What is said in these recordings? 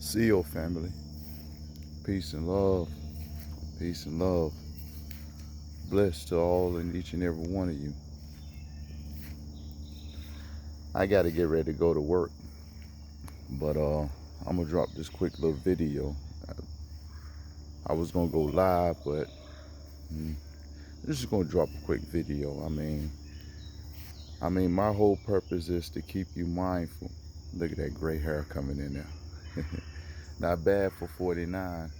See your family. Peace and love. Peace and love. Bless to all and each and every one of you. I got to get ready to go to work, but I'm gonna drop this quick little video. I was gonna go live, but this is gonna drop a quick video. I mean, my whole purpose is to keep you mindful. Look at that gray hair coming in there. Not bad for 49.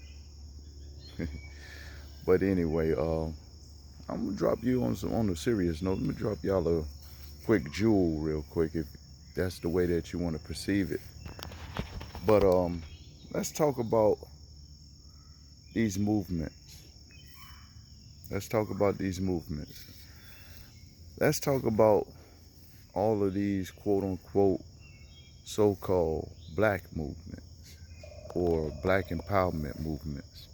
But anyway, I'm gonna drop you on a serious note. Let me drop y'all a quick jewel real quick if that's the way that you want to perceive it. But let's talk about these movements. Let's talk about these movements. Let's talk about all of these quote unquote so-called black movements or black empowerment movements.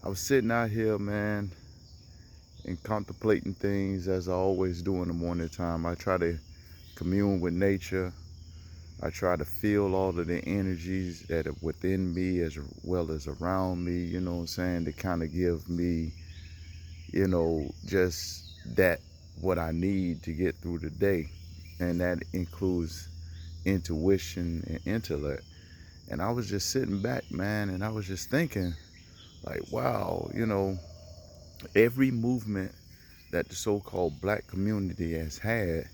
I was sitting out here, man, and contemplating things as I always do in the morning time. I try to commune with nature. I try to feel all of the energies that are within me as well as around me, you know what I'm saying, to kind of give me, just that what I need to get through the day. And that includes intuition and intellect. And I was just sitting back, man, and I was just thinking, like, wow, every movement that the so-called black community has had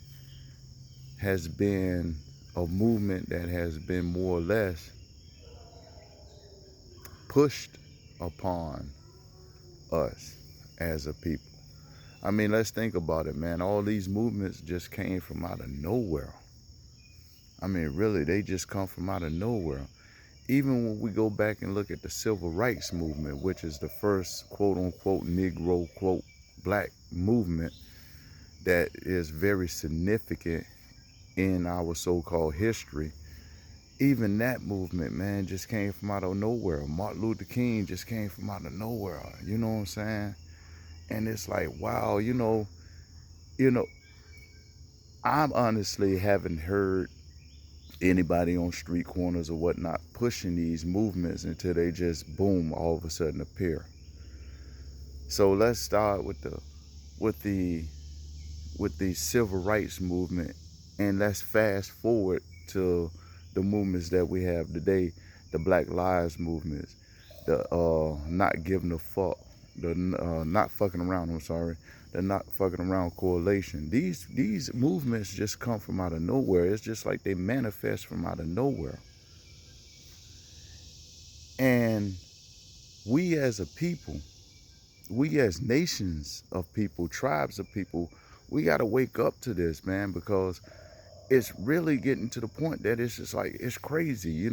has been a movement that has been more or less pushed upon us as a people. I mean, let's think about it, man. All these movements just came from out of nowhere. I mean, really, they just come from out of nowhere. Even when we go back and look at the civil rights movement, which is the first quote unquote Negro quote black movement that is very significant in our so-called history. Even that movement, man, just came from out of nowhere. Martin Luther King just came from out of nowhere. You know what I'm saying? And it's like, wow, you know, I honestly haven't heard anybody on street corners or whatnot pushing these movements until they just boom, all of a sudden appear. So let's start with the with the civil rights movement, and let's fast forward to the movements that we have today, the Black Lives movements, the not giving a fuck, the not fucking around, I'm sorry, the not fucking around coalition. These movements just come from out of nowhere. It's just like they manifest from out of nowhere. And we as a people, we as nations of people, tribes of people, we got to wake up to this, man, because it's really getting to the point that it's just like, it's crazy.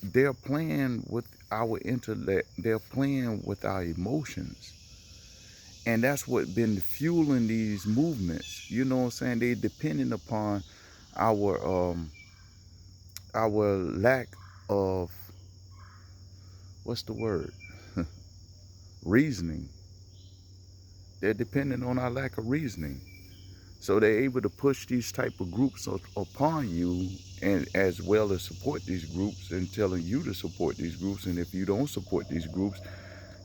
They're playing with our intellect, they're playing with our emotions. And that's what been fueling these movements. You know what I'm saying? They depending upon our our lack of, what's the word? Reasoning. They're dependent on our lack of reasoning. So they're able to push these type of groups upon you, and as well as support these groups and telling you to support these groups. And if you don't support these groups,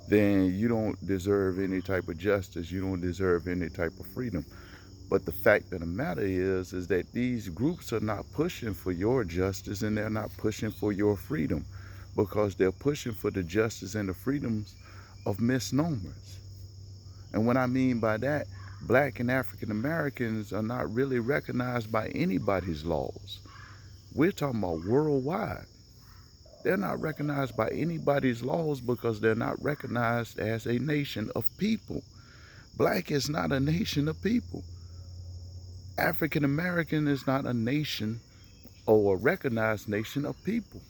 then you don't deserve any type of justice. You don't deserve any type of freedom. But the fact of the matter is that these groups are not pushing for your justice, and they're not pushing for your freedom, because they're pushing for the justice and the freedoms of misnomers. And what I mean by that, black and African Americans are not really recognized by anybody's laws. We're talking about worldwide. They're not recognized by anybody's laws because they're not recognized as a nation of people. Black is not a nation of people. African American is not a nation or a recognized nation of people.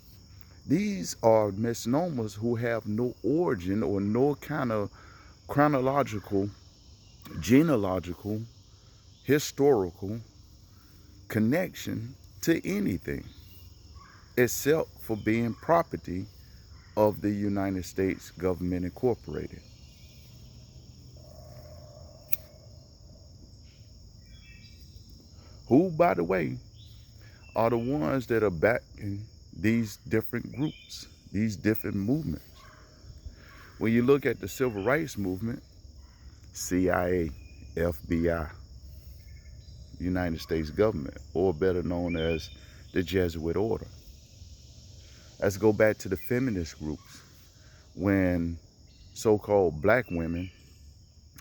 These are misnomers who have no origin or no kind of chronological, genealogical, historical connection to anything except for being property of the United States government incorporated. Who, by the way, are the ones that are backing these different groups, these different movements. When you look at the civil rights movement, CIA, FBI, United States government, or better known as the Jesuit order. Let's go back to the feminist groups when so-called black women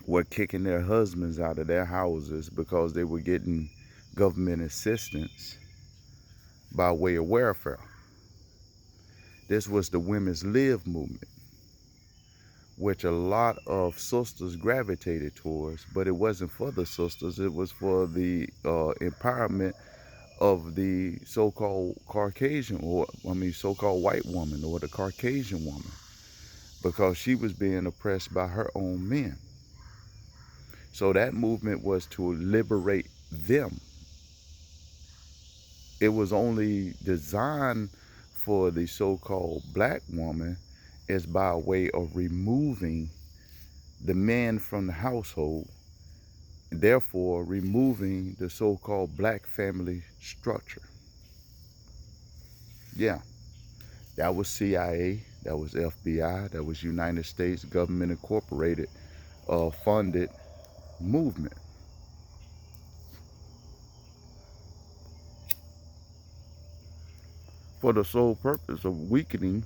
were kicking their husbands out of their houses because they were getting government assistance by way of welfare. This was the Women's Live movement, which a lot of sisters gravitated towards, but it wasn't for the sisters, it was for the empowerment of the so-called Caucasian, or so-called white woman, or the Caucasian woman, because she was being oppressed by her own men. So that movement was to liberate them. It was only designed for the so-called black woman is by way of removing the man from the household, therefore removing the so-called black family structure. Yeah, that was CIA, that was FBI, that was United States government incorporated funded movement. For the sole purpose of weakening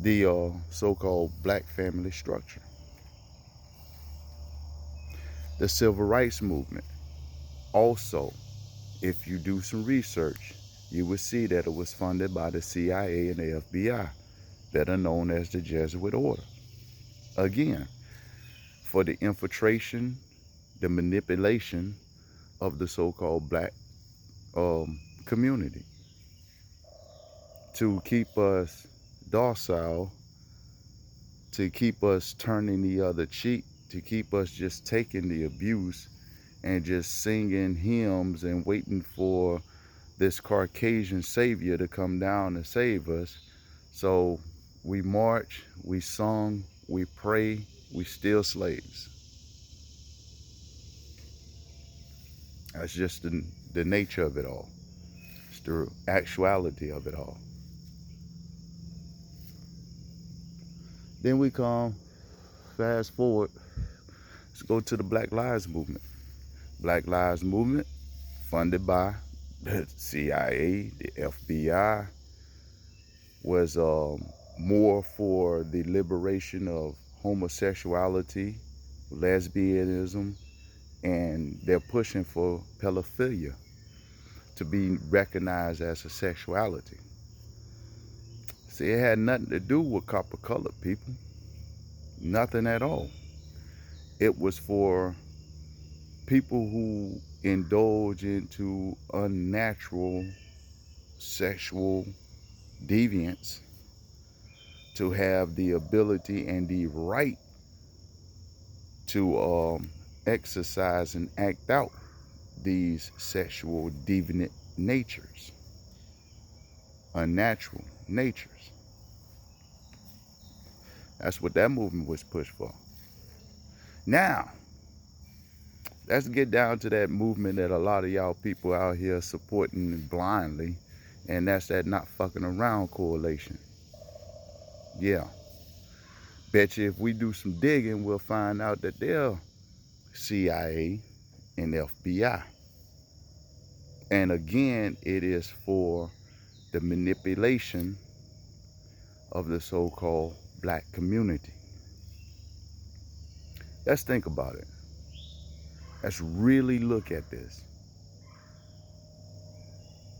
the so-called black family structure. The civil rights movement, also, if you do some research, you will see that it was funded by the CIA and the FBI, better known as the Jesuit order. Again, for the infiltration, the manipulation of the so-called black community, to keep us docile, to keep us turning the other cheek, to keep us just taking the abuse and just singing hymns and waiting for this Caucasian savior to come down and save us. So we march, we sung, we pray, we still slaves. That's just the nature of it all. It's the actuality of it all. Then we come, fast forward, let's go to the Black Lives Movement. Black Lives Movement, funded by the CIA, the FBI, was more for the liberation of homosexuality, lesbianism, and they're pushing for pedophilia to be recognized as a sexuality. See, it had nothing to do with copper-colored people. Nothing at all. It was for people who indulge into unnatural sexual deviance to have the ability and the right to exercise and act out these sexual deviant natures, unnatural natures. That's what that movement was pushed for. Now, let's get down to that movement that a lot of y'all people out here supporting blindly, and that's that Not Fucking Around coalition. Yeah. Bet you if we do some digging, we'll find out that they're CIA and FBI. And again, it is for the manipulation of the so-called black community. Let's think about it. Let's really look at this.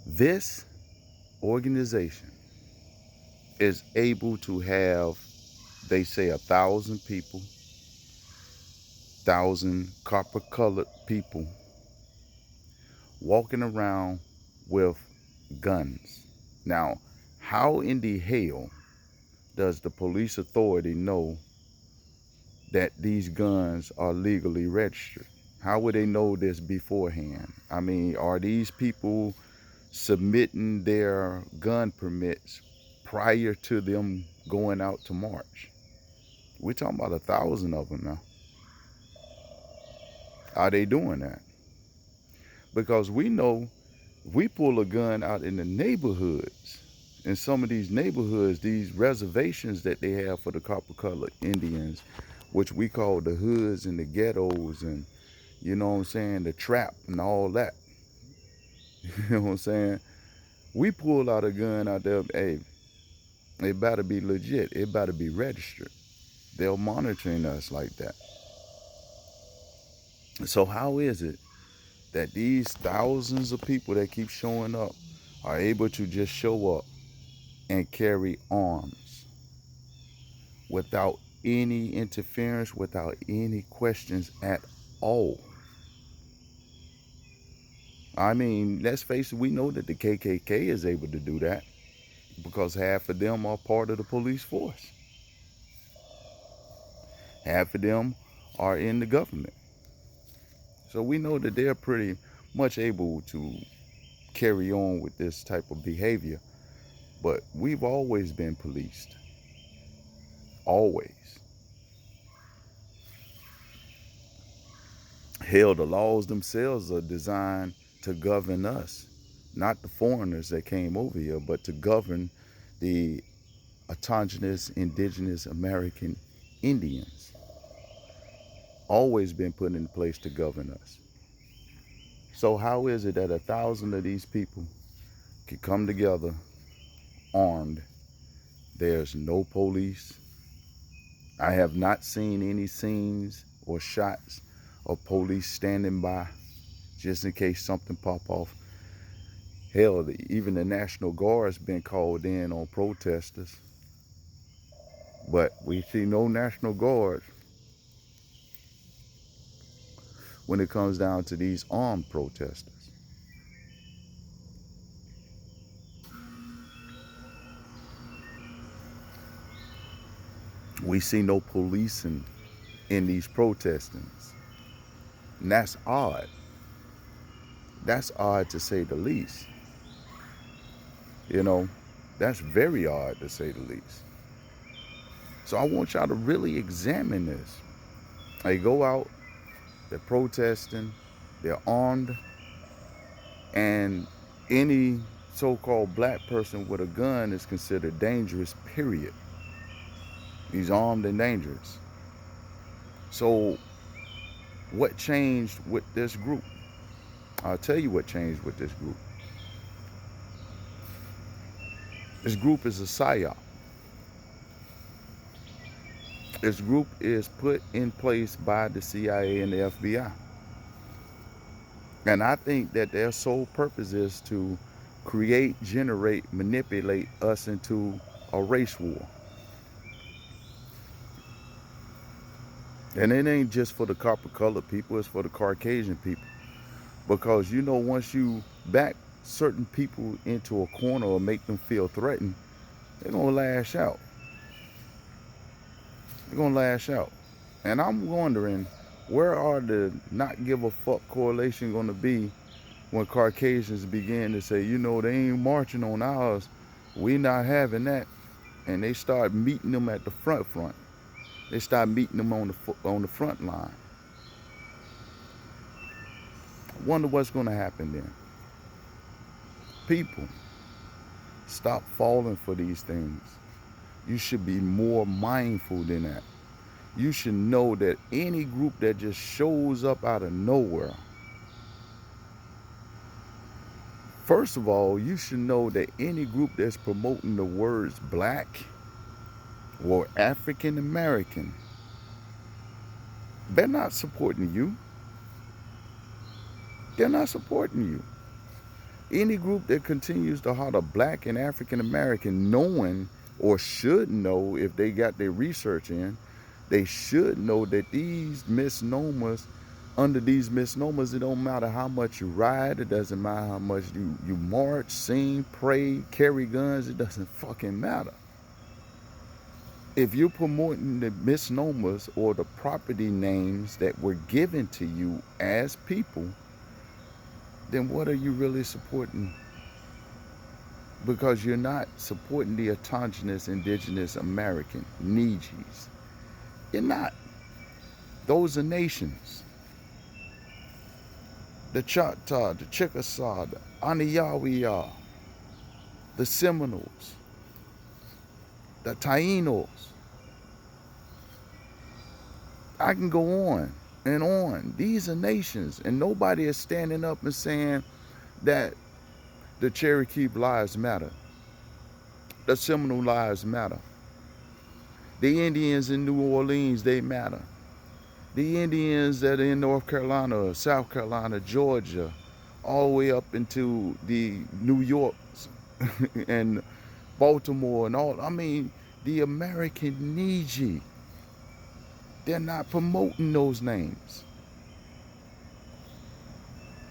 This organization is able to have, they say, 1,000 people, 1,000 copper-colored people walking around with guns. Now, how in the hell does the police authority know that these guns are legally registered? How would they know this beforehand? I mean, are these people submitting their gun permits prior to them going out to march? We're talking about 1,000 of them now. Are they doing that? Because we know We pull a gun out in the neighborhoods. In some of these neighborhoods, these reservations that they have for the copper colored Indians, which we call the hoods and the ghettos and, you know what I'm saying, the trap and all that. You know what I'm saying? We pull out a gun out there, hey, it better be legit. It better be registered. They're monitoring us like that. So how is it that these thousands of people that keep showing up are able to just show up and carry arms without any interference, without any questions at all? I mean, let's face it, we know that the KKK is able to do that because half of them are part of the police force. Half of them are in the government. So we know that they're pretty much able to carry on with this type of behavior. But we've always been policed. Always. Hell, the laws themselves are designed to govern us, not the foreigners that came over here, but to govern the autonomous indigenous American Indians. Always been put in place to govern us. So how is it that 1,000 of these people can come together armed? There's no police. I have not seen any scenes or shots of police standing by just in case something pop off. Hell, even the National Guard's been called in on protesters. But we see no National Guard when it comes down to these armed protesters. We see no policing in these protestings. And that's odd. That's odd to say the least. You know, that's very odd to say the least. So I want y'all to really examine this. They go out, they're protesting, they're armed, and any so-called black person with a gun is considered dangerous, period. He's armed and dangerous. So what changed with this group? I'll tell you what changed with this group. This group is a PSYOP. This group is put in place by the CIA and the FBI. And I think that their sole purpose is to create, generate, manipulate us into a race war. And it ain't just for the copper colored people, it's for the Caucasian people. Because you know, once you back certain people into a corner or make them feel threatened, they're gonna lash out. They're gonna lash out. And I'm wondering, where are the not give a fuck correlation gonna be when Caucasians begin to say, you know, they ain't marching on ours, we not having that, and they start meeting them at the front. They start meeting them on the front line. I wonder what's gonna happen then. People, stop falling for these things. You should be more mindful than that. You should know that any group that just shows up out of nowhere, first of all, you should know that any group that's promoting the words black or African American, they're not supporting you. They're not supporting you. Any group that continues to holler black and African American, knowing or should know, if they got their research in, they should know that these misnomers, under these misnomers, it don't matter how much you ride, it doesn't matter how much you march, sing, pray, carry guns, it doesn't fucking matter. If you're promoting the misnomers or the property names that were given to you as people, then what are you really supporting? Because you're not supporting the autonomous indigenous American, Nijis. You're not. Those are nations. the Choctaw, the Chickasaw, the Anayawiya, the Seminoles, the Taínos. I can go on and on. These are nations, and nobody is standing up and saying that the Cherokee lives matter, the Seminole lives matter, the Indians in New Orleans, they matter, the Indians that are in North Carolina, South Carolina, Georgia, all the way up into the New Yorks and Baltimore and all. I mean, the American Neji, they're not promoting those names.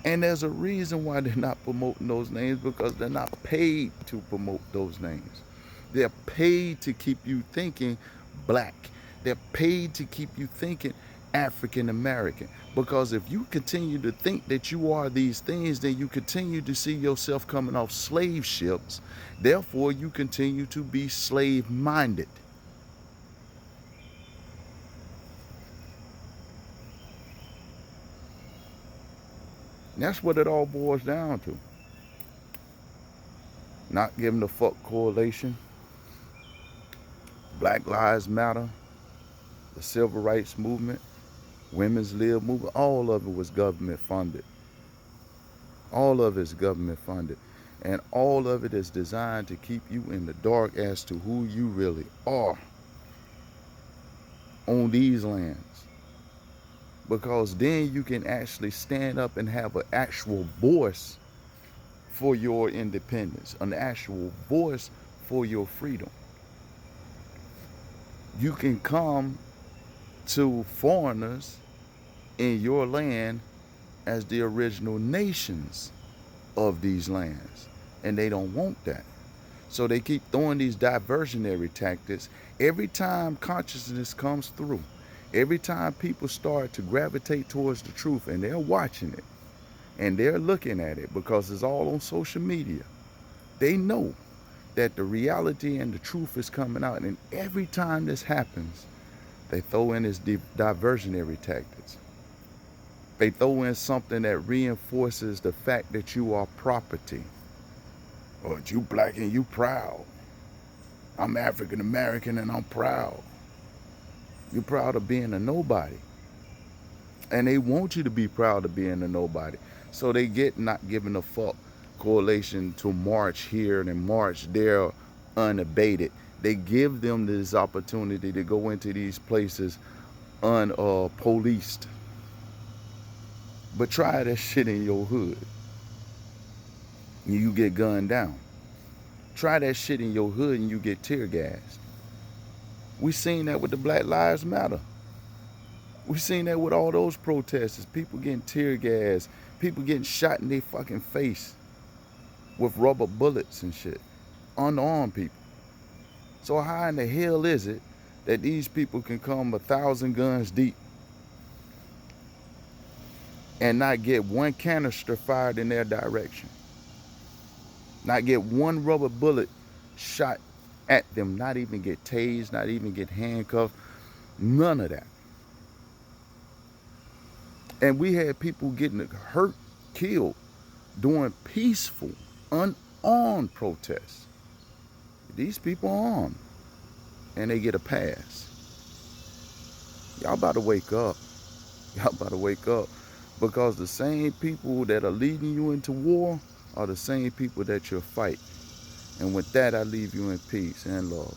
And there's a reason why they're not promoting those names, because they're not paid to promote those names. They're paid to keep you thinking black. They're paid to keep you thinking African American. Because if you continue to think that you are these things, then you continue to see yourself coming off slave ships. Therefore, you continue to be slave minded. That's what it all boils down to. Not giving a fuck correlation. Black Lives Matter, the Civil Rights Movement, Women's Lib Movement, all of it was government funded. All of it is government funded. And all of it is designed to keep you in the dark as to who you really are on these lands. Because then you can actually stand up and have an actual voice for your independence, an actual voice for your freedom. You can come to foreigners in your land as the original nations of these lands, and they don't want that. So they keep throwing these diversionary tactics. Every time consciousness comes through, every time people start to gravitate towards the truth, and they're watching it and they're looking at it because it's all on social media, they know that the reality and the truth is coming out. And every time this happens, they throw in this diversionary tactics. They throw in something that reinforces the fact that you are property. Or you black and you proud. I'm African American and I'm proud. You're proud of being a nobody. And they want you to be proud of being a nobody. So they get not giving a fuck correlation to march here and march there unabated. They give them this opportunity to go into these places unpoliced. But try that shit in your hood. You get gunned down. Try that shit in your hood and you get tear gassed. We seen that with the Black Lives Matter. We seen that with all those protesters. People getting tear gassed. People getting shot in their fucking face with rubber bullets and shit. Unarmed people. So how in the hell is it that these people can come 1,000 guns deep and not get one canister fired in their direction? Not get one rubber bullet shot at them, not even get tased, not even get handcuffed, none of that. And we had people getting hurt, killed, during peaceful, unarmed protests. These people are armed, and they get a pass. Y'all about to wake up. Y'all about to wake up, because the same people that are leading you into war are the same people that you'll fight. And with that, I leave you in peace and love.